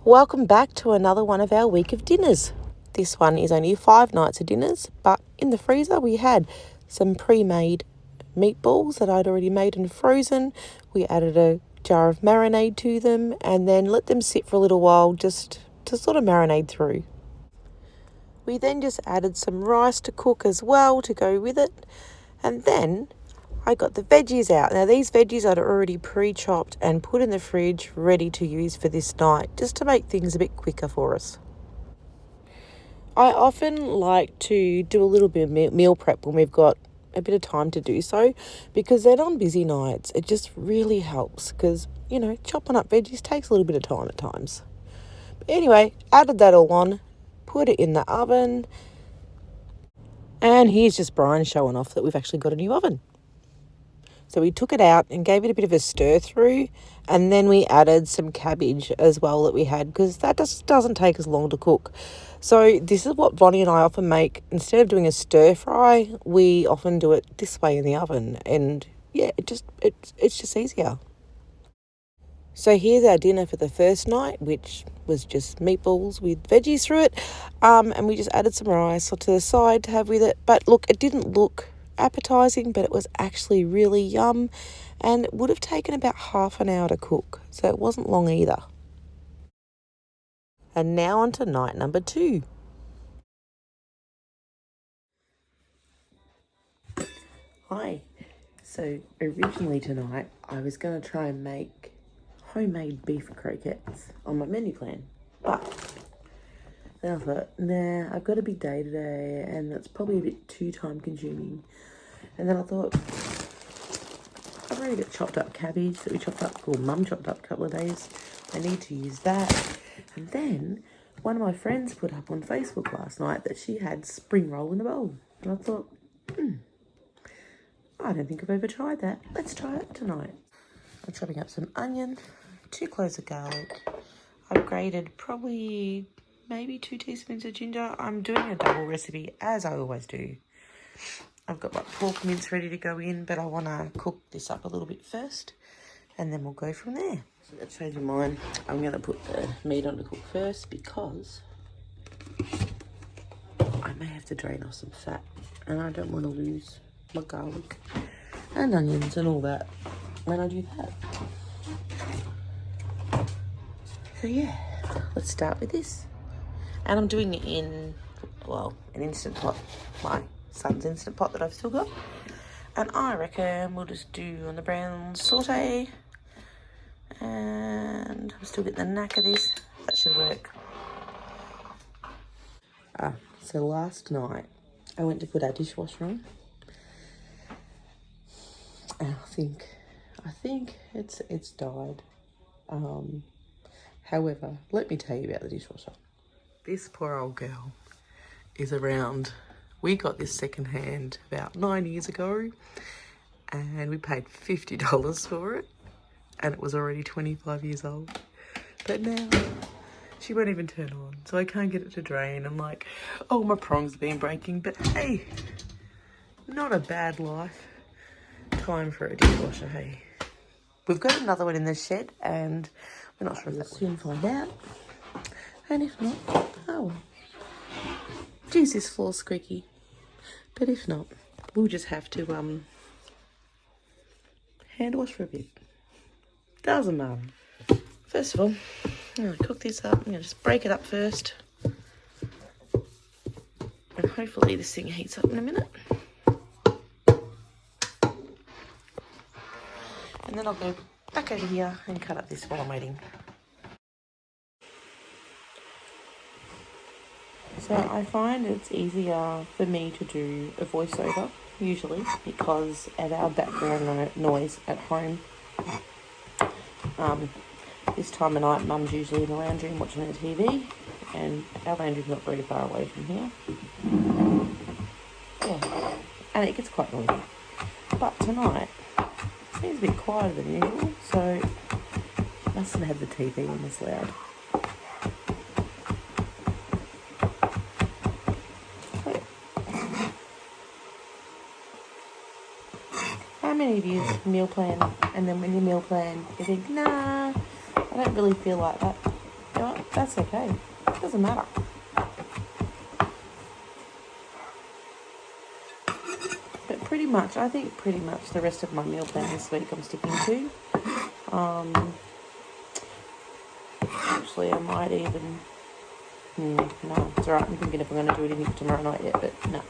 Welcome back to another one of our week of dinners. This one is only 5 nights of dinners, but in the freezer we had some pre-made meatballs that I'd already made and frozen. We added a jar of marinade to them and then let them sit for a little while just to sort of marinate through. We then just added some rice to cook as well to go with it, and then I got the veggies out. Now these veggies I'd already pre-chopped and put in the fridge ready to use for this night, just to make things a bit quicker for us. I often like to do a little bit of meal prep when we've got a bit of time to do so, because then on busy nights it just really helps, because, chopping up veggies takes a little bit of time at times. But anyway, added that all on, put it in the oven, and here's just Brian showing off that we've actually got a new oven. So we took it out and gave it a bit of a stir through, and then we added some cabbage as well that we had, because that just doesn't take as long to cook. So this is what Bonnie and I often make. Instead of doing a stir fry, we often do it this way in the oven, and yeah, it's just easier. So here's our dinner for the first night, which was just meatballs with veggies through it, and we just added some rice to the side to have with it. But look, it didn't look appetizing, but it was actually really yum, and it would have taken about half an hour to cook, so it wasn't long either. And now on to night number 2. Hi. So originally tonight I was going to try and make homemade beef croquettes on my menu plan, but then I thought, nah, I've got a big day today and that's probably a bit too time consuming. And then I thought, I've already got chopped up cabbage that we chopped up, or Mum chopped up a couple of days. I need to use that. And then one of my friends put up on Facebook last night that she had spring roll in a bowl. And I thought, I don't think I've ever tried that. Let's try it tonight. I'm chopping up some onion, 2 cloves of garlic. I've grated probably maybe 2 teaspoons of ginger. I'm doing a double recipe as I always do. I've got like pork mince ready to go in, but I want to cook this up a little bit first, and then we'll go from there. So let's change my mind. I'm going to put the meat on to cook first, because I may have to drain off some fat, and I don't want to lose my garlic and onions and all that when I do that. So yeah, let's start with this. And I'm doing it in, an Instant Pot. My son's Instant Pot that I've still got. And I reckon we'll just do on the brown saute. And I'm still getting the knack of this. That should work. So last night I went to put our dishwasher on. And I think it's died. However, let me tell you about the dishwasher. This poor old girl is around. We got this secondhand about 9 years ago, and we paid $50 for it, and it was already 25 years old. But now she won't even turn on, so I can't get it to drain. I'm like, oh, my prongs have been breaking, but hey, not a bad life. Time for a dishwasher, hey. We've got another one in the shed, and we're not sure if we'll soon find out. And if not, oh well. Geez, this floor's squeaky. But if not, we'll just have to hand wash for a bit. Doesn't matter. First of all, I'm going to cook this up. I'm going to just break it up first. And hopefully this thing heats up in a minute. And then I'll go back over here and cut up this while I'm waiting. So I find it's easier for me to do a voiceover, usually, because of our background noise at home. This time of night, Mum's usually in the lounge room watching the TV, and our lounge room's not very far away from here. Yeah, and it gets quite noisy. But tonight, it seems a bit quieter than usual, so mustn't have the TV on this loud. How many of you meal plan, and then when you meal plan, you think, nah, I don't really feel like that? You know what? that's okay. It doesn't matter. But pretty much, I think pretty much the rest of my meal plan this week I'm sticking to. Actually, I might even... no, it's alright. I'm thinking if I'm going to do anything tomorrow night yet, but no.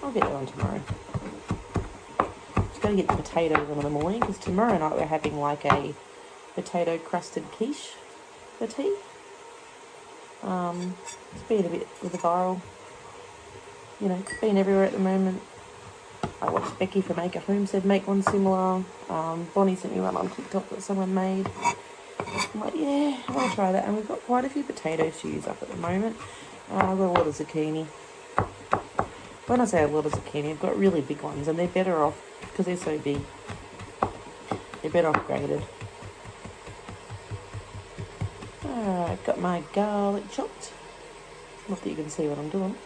I'll get that on tomorrow. Just got to get the potatoes on in the morning, because tomorrow night we're having like a potato crusted quiche for tea. It's been a bit with the viral, you know, been everywhere at the moment. I watched Becky from Make a Home said make one similar. Bonnie sent me one on TikTok that someone made. I'm like, yeah, I want to try that. And we've got quite a few potatoes to use up at the moment. I've got a lot of zucchini. When I say a lot of zucchini, I've got really big ones, and they're better off, because they're so big, they're better off grated. I've got my garlic chopped. Not that you can see what I'm doing.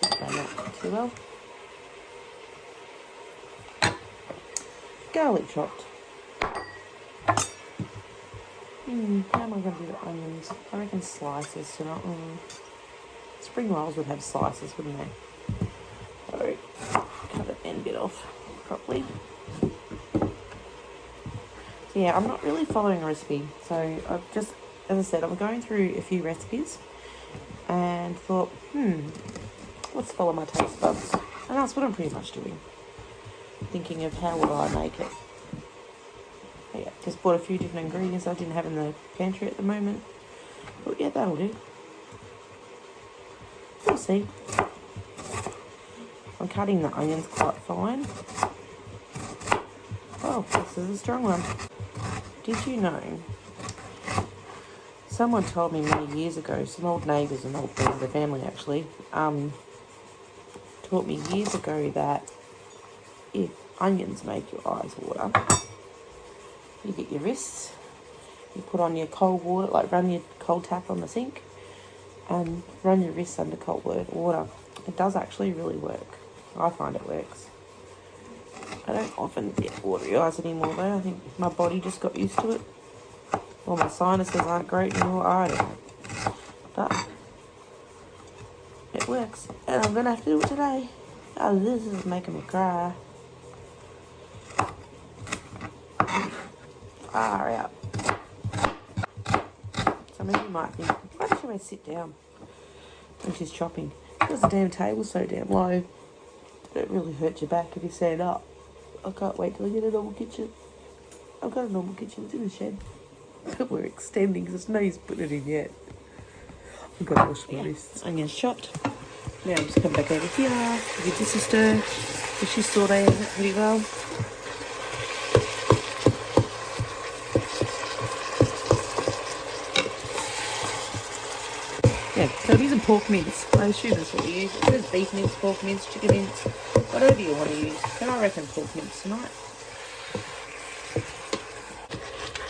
Didn't blend that too well. Garlic chopped. How am I going to do the onions? I reckon slices tonight. Spring rolls would have slices, wouldn't they? So, cut the end bit off properly. So yeah, I'm not really following a recipe. So I've just, as I said, I'm going through a few recipes and thought, let's follow my taste buds. And that's what I'm pretty much doing. Thinking of how would I make it. Yeah, just bought a few different ingredients I didn't have in the pantry at the moment. But yeah, that'll do. We'll see. I'm cutting the onions quite fine. Oh, this is a strong one. Did you know? Someone told me many years ago, some old neighbours and old friends of the family actually, taught me years ago that if onions make your eyes water, you get your wrists, you put on your cold water, like run your cold tap on the sink and run your wrists under cold water. It does actually really work. I find it works. I don't often get watery eyes anymore though. I think my body just got used to it. Well, my sinuses aren't great anymore. I don't know. But it works. And I'm going to have to do it today. Oh, this is making me cry. Far out. Some of you might think, why does she always sit down when she's chopping? Because the damn table's so damn low. It really hurts your back if you stand up. I can't wait till I get a normal kitchen. I've got a normal kitchen. It's in the shed. But we're extending because there's no use putting it in yet. I've got to wash my wrists. Onions chopped. Now I'm just come back over here. Give this a stir. She's sauteing it pretty well. Yeah, so I'm using pork mince. I assume that's what you use. It says beef mince, pork mince, chicken mince, whatever you want to use. But I reckon pork mince tonight.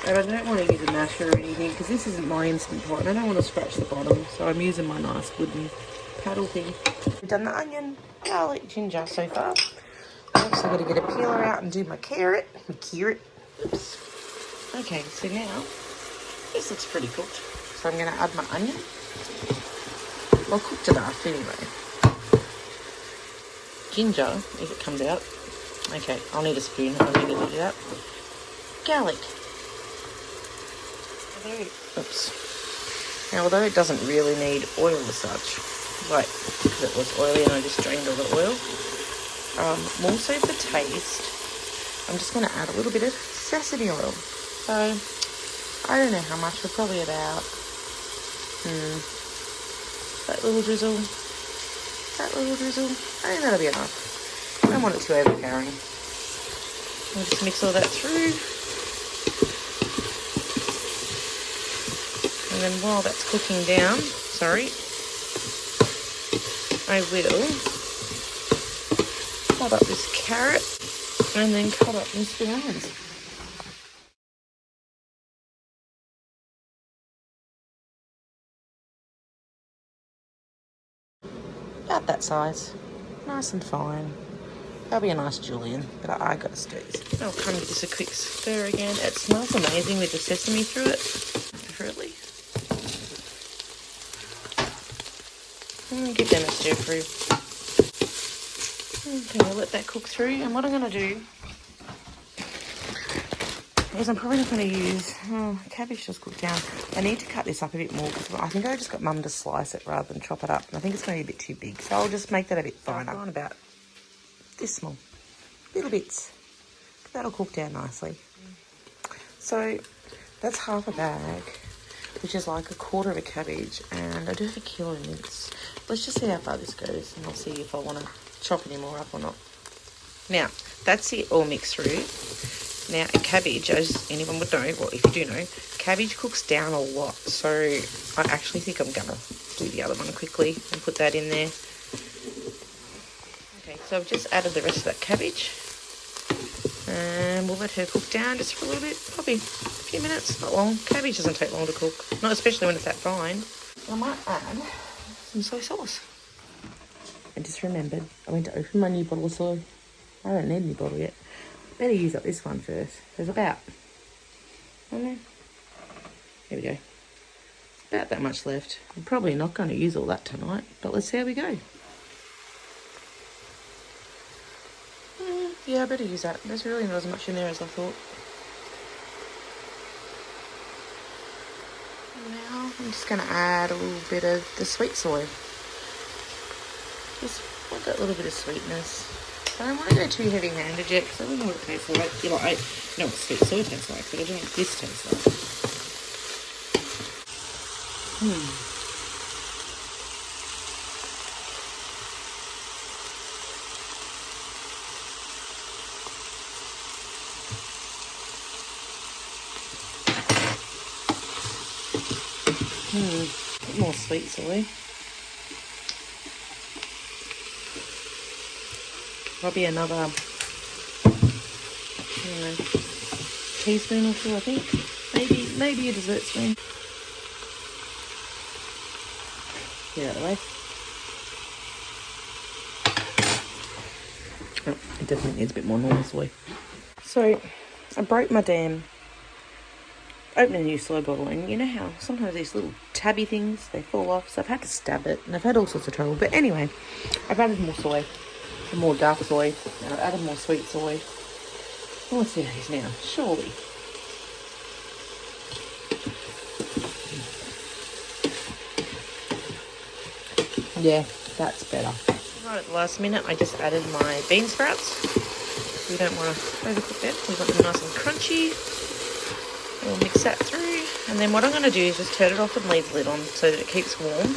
And I don't want to use a masher or anything because this isn't my Instant Pot and I don't want to scratch the bottom. So I'm using my nice wooden paddle thing. We've done the onion, garlic, ginger so far. Oops, I've got to get a peeler out and do my carrot. Oops. Okay, so now this looks pretty cooked. So I'm going to add my onion. Well, I cooked it after anyway. Ginger, if it comes out. Okay, I'll need a spoon. I'll need to do that. Garlic. Oops. Now, although it doesn't really need oil as such, like, because it was oily and I just drained all the oil, more so for taste, I'm just going to add a little bit of sesame oil. So, I don't know how much, but probably about, that little drizzle. I think that'll be enough. I don't want it too overpowering. I'll just mix all that through. And then while that's cooking down, I will cut up this carrot and then cut up Mr. Onions. about that size. Nice and fine. That'll be a nice julienne, but I got to stir this. I'll kind of give this a quick stir again. It smells amazing with the sesame through it. Really. Give them a stir through. Okay, I'll let that cook through. And what I'm going to do is I'm probably not going to use... cabbage just cooked down. I need to cut this up a bit more because I think I just got Mum to slice it rather than chop it up. And I think it's going to be a bit too big. So I'll just make that a bit finer. I've gone about this small. Little bits. That'll cook down nicely. So that's half a bag, which is like a quarter of a cabbage. And I do have a kilo of mince. Let's just see how far this goes. And I'll see if I want to chop any more up or not. Now, that's it all mixed through. Now, a cabbage, as anyone would know, well, if you do know, cabbage cooks down a lot. So I actually think I'm going to do the other one quickly and put that in there. Okay, so I've just added the rest of that cabbage. And we'll let her cook down just for a little bit, probably a few minutes, not long. Cabbage doesn't take long to cook, not especially when it's that fine. I might add some soy sauce. I just remembered I went to open my new bottle of soy. I don't need a new bottle yet. Better use up this one first. There's about, I don't know. Here we go. About that much left. I'm probably not going to use all that tonight, but let's see how we go. Yeah, I better use that. There's really not as much in there as I thought. Now I'm just going to add a little bit of the sweet soy. Just want that little bit of sweetness. I don't want to go too heavy-handed yet because I don't know what it tastes like. You know, I know what sweet soy tastes like, but I don't know what this tastes like. A bit more sweet soy. Probably another, teaspoon or two, I think. Maybe a dessert spoon. Get out of the way. Oh, it definitely needs a bit more normal soy. So, I broke my damn open a new soy bottle, and you know how sometimes these little tabby things, they fall off, so I've had to stab it, and I've had all sorts of trouble. But anyway, I've added more soy. More dark soy. Now I've added more sweet soy. Well, let's see how it is now. Surely. Yeah, that's better. Right at the last minute, I just added my bean sprouts. We don't want to overcook them. We want them nice and crunchy. We'll mix that through. And then what I'm going to do is just turn it off and leave the lid on so that it keeps warm.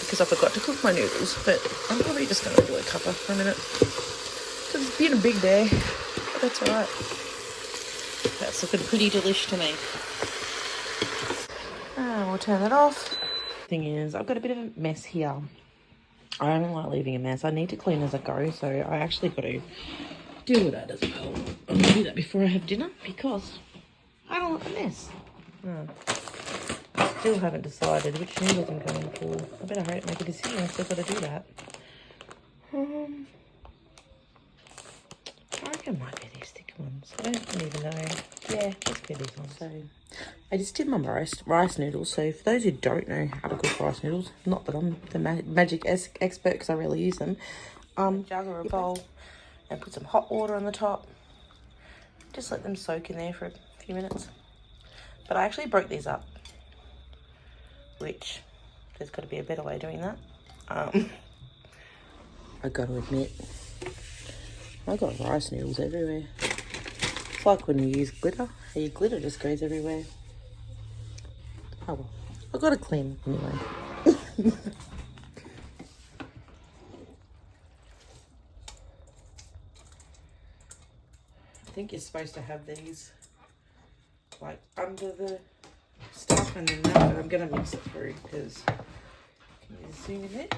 Because I forgot to cook my noodles, but I'm probably just going to do a cuppa for a minute. So it's been a big day, but that's alright. That's looking pretty delish to me. We'll turn that off. Thing is, I've got a bit of a mess here. I don't like leaving a mess. I need to clean as I go, so I actually got to deal with that as well. I'm going to do that before I have dinner because I don't want a mess. Still haven't decided which noodles I'm going for. I better hurry up and make a decision. I've still got to do that. I reckon it might be these thick ones. I don't even know. Yeah, let's be these ones. So, I just did my rice noodles. So, for those who don't know how to cook rice noodles, not that I'm the magic expert because I rarely use them, jug or a bowl and put some hot water on the top. Just let them soak in there for a few minutes. But I actually broke these up, which there's got to be a better way of doing that. I got to admit, I got rice noodles everywhere. It's like when you use glitter. Your glitter just goes everywhere. Oh well, I got to clean anyway. I think you're supposed to have these like under the stuff and then that, but I'm going to mix it through because can you zoom in there?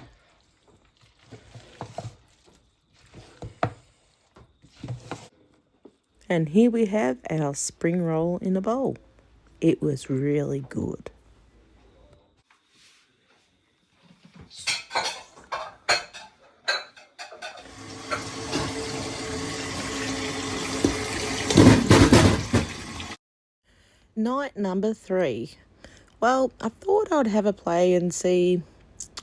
And here we have our spring roll in a bowl. It was really good. Night number 3. Well, I thought I'd have a play and see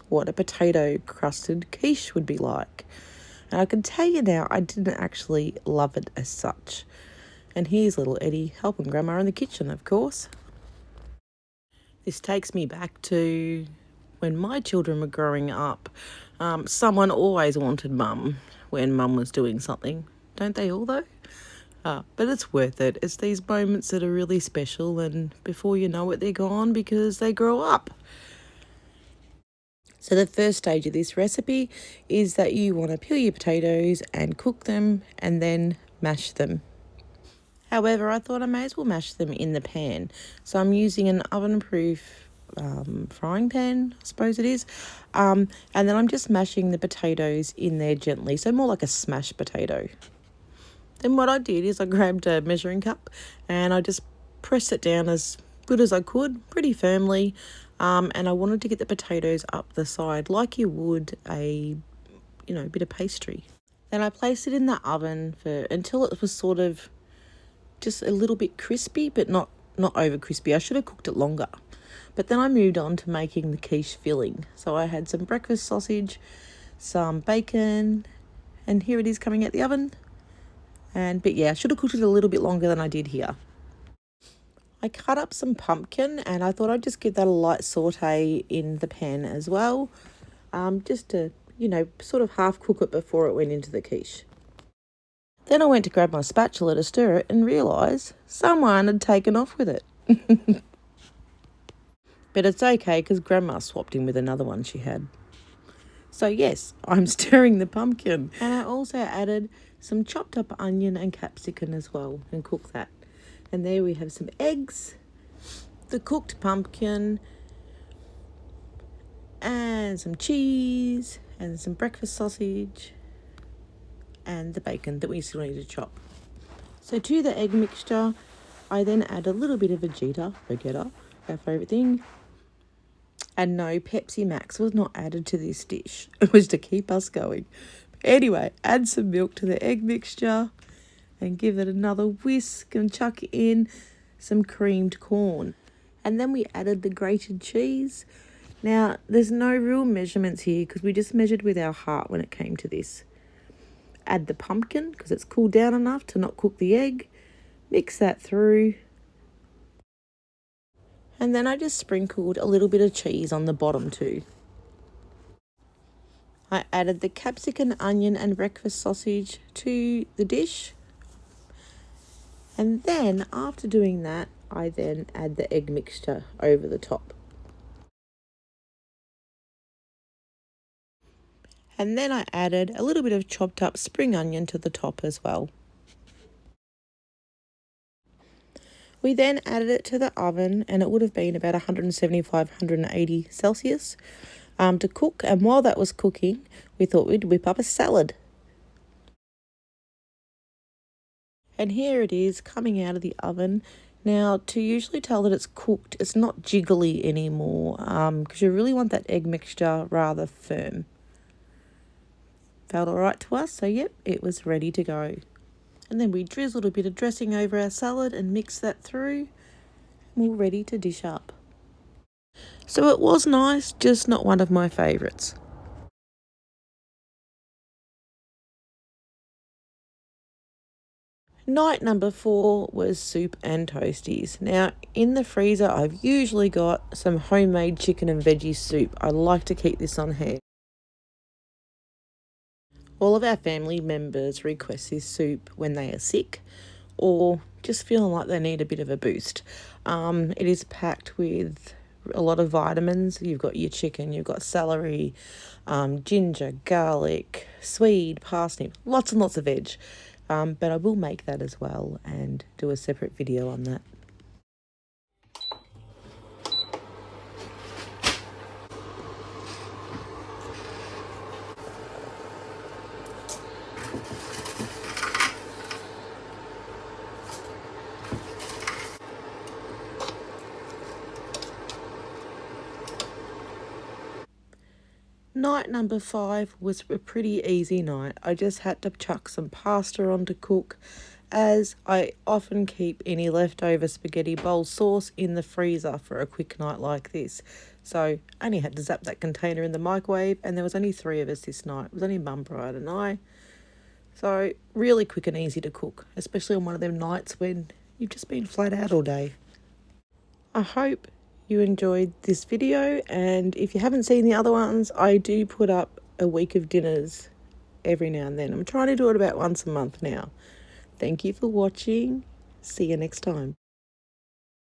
what a potato crusted quiche would be like. And I can tell you now, I didn't actually love it as such. And here's little Eddie helping Grandma in the kitchen, of course. This takes me back to when my children were growing up. Someone always wanted Mum when Mum was doing something. Don't they all, though? But it's worth it. It's these moments that are really special, and before you know it, they're gone because they grow up. So the first stage of this recipe is that you want to peel your potatoes and cook them and then mash them. However, I thought I may as well mash them in the pan. So I'm using an oven-proof frying pan, I suppose it is. And then I'm just mashing the potatoes in there gently, so more like a smashed potato. Then what I did is I grabbed a measuring cup and I just pressed it down as good as I could, pretty firmly. And I wanted to get the potatoes up the side like you would a bit of pastry. Then I placed it in the oven until it was sort of just a little bit crispy, but not over crispy. I should have cooked it longer. But then I moved on to making the quiche filling. So I had some breakfast sausage, some bacon, and here it is coming out the oven. But yeah, I should have cooked it a little bit longer than I did here. I cut up some pumpkin and I thought I'd just give that a light saute in the pan as well, just to, sort of half cook it before it went into the quiche. Then I went to grab my spatula to stir it and realised someone had taken off with it. But it's okay because Grandma swapped in with another one she had. So yes, I'm stirring the pumpkin. And I also added some chopped up onion and capsicum as well and cook that. And there we have some eggs, the cooked pumpkin, and some cheese, and some breakfast sausage, and the bacon that we still need to chop. So to the egg mixture, I then add a little bit of Vegeta, our favourite thing. And no, Pepsi Max was not added to this dish. It was to keep us going. Anyway, add some milk to the egg mixture and give it another whisk and chuck in some creamed corn. And then we added the grated cheese. Now, there's no real measurements here because we just measured with our heart when it came to this. Add the pumpkin because it's cooled down enough to not cook the egg. Mix that through. And then I just sprinkled a little bit of cheese on the bottom too. I added the capsicum, onion and breakfast sausage to the dish. And then after doing that, I then add the egg mixture over the top. And then I added a little bit of chopped up spring onion to the top as well. We then added it to the oven and it would have been about 175, 180 Celsius to cook. And while that was cooking, we thought we'd whip up a salad. And here it is coming out of the oven. Now, to usually tell that it's cooked, it's not jiggly anymore because you really want that egg mixture rather firm. Felt all right to us, so yep, it was ready to go. And then we drizzled a bit of dressing over our salad and mixed that through. And we're ready to dish up. So it was nice, just not one of my favourites. Night number 4 was soup and toasties. Now, in the freezer, I've usually got some homemade chicken and veggie soup. I like to keep this on hand. All of our family members request this soup when they are sick or just feeling like they need a bit of a boost. It is packed with a lot of vitamins. You've got your chicken, you've got celery, ginger, garlic, swede, parsnip, lots and lots of veg. But I will make that as well and do a separate video on that. Night number 5 was a pretty easy night. I just had to chuck some pasta on to cook as I often keep any leftover spaghetti bowl sauce in the freezer for a quick night like this. So I only had to zap that container in the microwave, and there was only 3 of us this night. It was only Mum, Bride and I. So really quick and easy to cook, especially on one of them nights when you've just been flat out all day. I hope you enjoyed this video, and if you haven't seen the other ones, I do put up a week of dinners every now and then. I'm trying to do it about once a month now. Thank you for watching. See you next time.